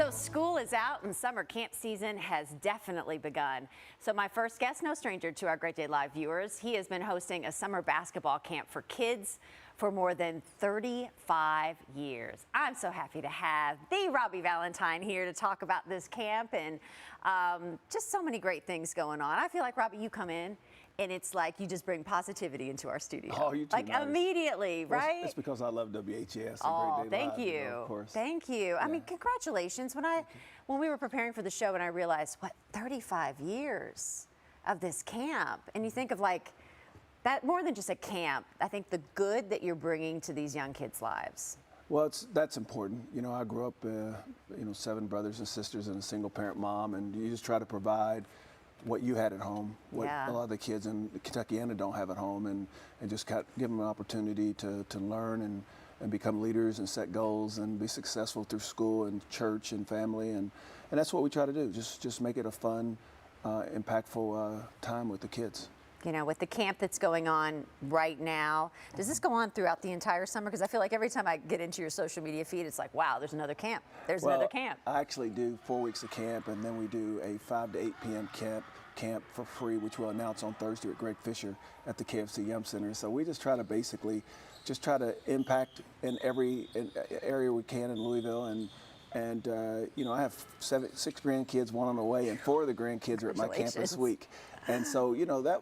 So school is out and summer camp season has definitely begun. So my first guest, no stranger to our Great Day Live viewers, he has been hosting a summer basketball camp for kids for more than 35 years. I'm so happy to have the Robbie Valentine here to talk about this camp and just so many great things going on. I feel like, Robbie, you come in and it's like you just bring positivity into our studio. Oh, you're too like nice. Immediately, Well, right? it's because I love WHS. Oh, Great Day thank Live, you. of course. Thank you. I mean, congratulations. When we were preparing for the show and I realized, what, 35 years of this camp. And you think of like that more than just a camp. I think the good that you're bringing to these young kids' lives. Well, that's important. You know, I grew up, 7 brothers and sisters and a single parent mom, and you just try to provide what you had at home, what a lot of the kids in Kentuckiana don't have at home, and just give them an opportunity to learn and become leaders and set goals and be successful through school and church and family, and that's what we try to do, just make it a fun, impactful time with the kids. You know, with the camp that's going on right now, does this go on throughout the entire summer? Because I feel like every time I get into your social media feed, it's like, wow, there's another camp. There's another camp. I actually do 4 weeks of camp, and then we do a 5 to 8 p.m. camp for free, which we'll announce on Thursday with Greg Fisher at the KFC Yum Center. So we just try to basically impact in every area we can in Louisville, and I have 6 grandkids, 1 on the way, and 4 of the grandkids are at my camp this week. And so,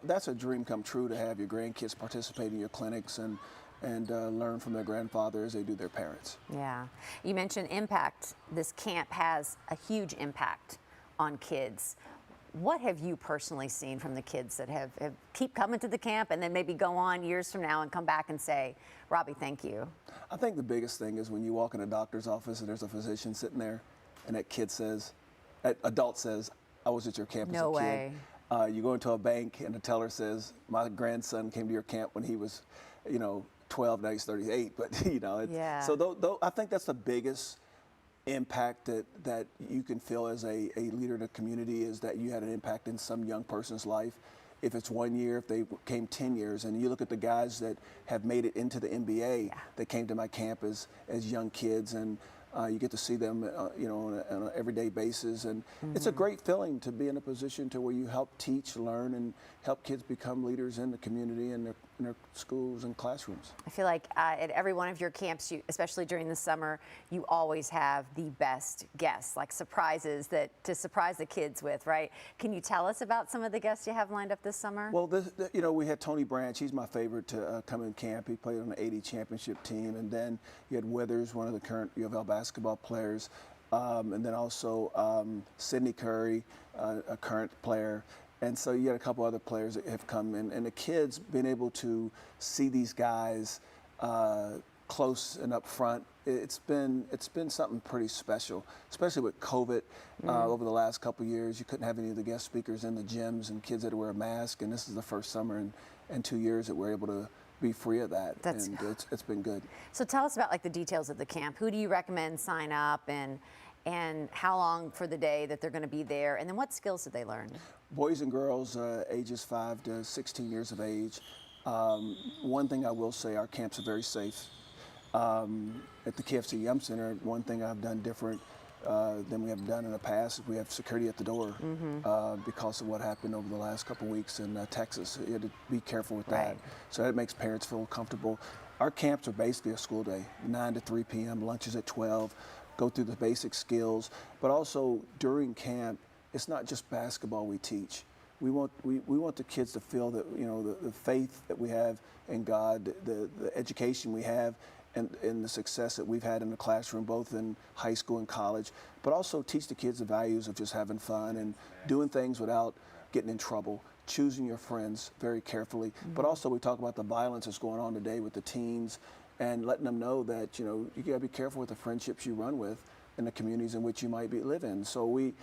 that's a dream come true to have your grandkids participate in your clinics and learn from their grandfather as they do their parents. Yeah. You mentioned impact. This camp has a huge impact on kids. What have you personally seen from the kids that have keep coming to the camp and then maybe go on years from now and come back and say, Robbie, thank you? I think the biggest thing is when you walk in a doctor's office and there's a physician sitting there and that adult says, I was at your camp as a kid. No way. You go into a bank and the teller says, my grandson came to your camp when he was, 12, now he's 38. But, so I think that's the biggest impact that you can feel as a leader in a community, is that you had an impact in some young person's life. If it's 1 year, if they came 10 years, and you look at the guys that have made it into the NBA that came to my camp as young kids, and you get to see them, on an everyday basis, and it's a great feeling to be in a position to where you help teach, learn, and help kids become leaders in the community and in their schools and classrooms. I feel like at every one of your camps, especially during the summer, you always have the best guests, like surprises to surprise the kids with, right? Can you tell us about some of the guests you have lined up this summer? Well, we had Tony Branch. He's my favorite to come in camp. He played on the '80 championship team, and then you had Withers, one of the current U of L basketball players, and then also Sydney Curry, a current player. And so you had a couple other players that have come in, and the kids being able to see these guys close and up front, it's been something pretty special, especially with COVID over the last couple of years. You couldn't have any of the guest speakers in the gyms and kids that wear a mask, and this is the first summer in 2 years that we're able to be free of that, and it's been good. So tell us about like the details of the camp. Who do you recommend sign up, and how long for the day that they're going to be there, and then what skills did they learn? Boys and girls ages 5 to 16 years of age. One thing I will say, our camps are very safe. At the KFC Yum Center, one thing I've done different than we have done in the past is we have security at the door because of what happened over the last couple of weeks in Texas. You had to be careful with that. Right. So that makes parents feel comfortable. Our camps are basically a school day, 9 to 3 p.m., lunches at 12, go through the basic skills. But also during camp, it's not just basketball we teach. We want the kids to feel that, the faith that we have in God, the education we have, and the success that we've had in the classroom, both in high school and college, but also teach the kids the values of just having fun and doing things without getting in trouble, choosing your friends very carefully. But also we talk about the violence that's going on today with the teens and letting them know that, you gotta be careful with the friendships you run with in the communities in which you might live in. So we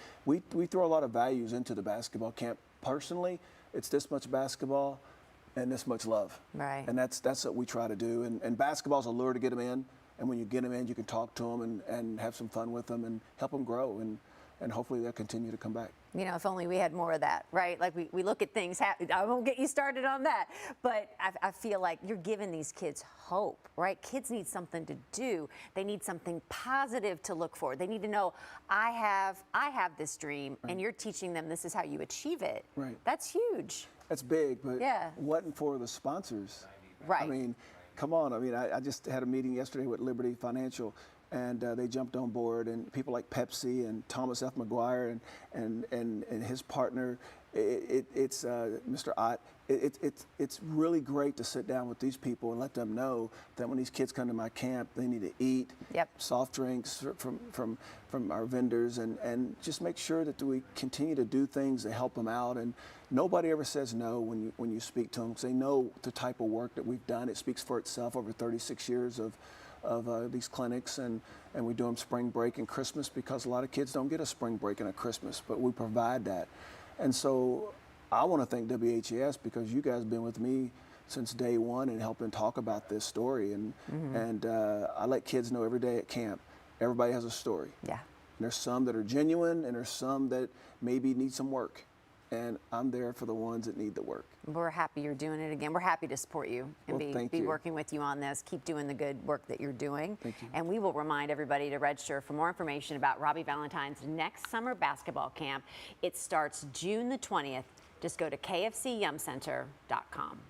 throw a lot of values into the basketball camp. Personally, it's this much basketball and this much love. Right. And that's what we try to do. And basketball's a lure to get them in. And when you get them in, you can talk to them and have some fun with them and help them grow. And and hopefully they'll continue to come back. You know, if only we had more of that, right? Like we look at things, I won't get you started on that, but I feel like you're giving these kids hope, right? Kids need something to do. They need something positive to look for. They need to know, I have this dream, and you're teaching them this is how you achieve it. Right. That's huge. That's big, but Yeah. wasn't for the sponsors. Right. I mean, come on. I mean, I just had a meeting yesterday with Liberty Financial, and they jumped on board, and people like Pepsi and Thomas F. McGuire and his partner, it's Mr. Ott. It's really great to sit down with these people and let them know that when these kids come to my camp, they need to eat Yep. soft drinks from our vendors, and just make sure that we continue to do things to help them out. And nobody ever says no when you speak to them, because they know the type of work that we've done. It speaks for itself over 36 years of these clinics, and we do them spring break and Christmas, because a lot of kids don't get a spring break and a Christmas, but we provide that. And so I want to thank WHAS, because you guys have been with me since day one and helping talk about this story. And I let kids know every day at camp, everybody has a story. Yeah. And there's some that are genuine, and there's some that maybe need some work. And I'm there for the ones that need the work. We're happy you're doing it again. We're happy to support you and Well, be you. working with you on this. Keep doing the good work that you're doing. Thank you. And we will remind everybody to register for more information about Robbie Valentine's next summer basketball camp. It starts June the 20th. Just go to kfcyumcenter.com.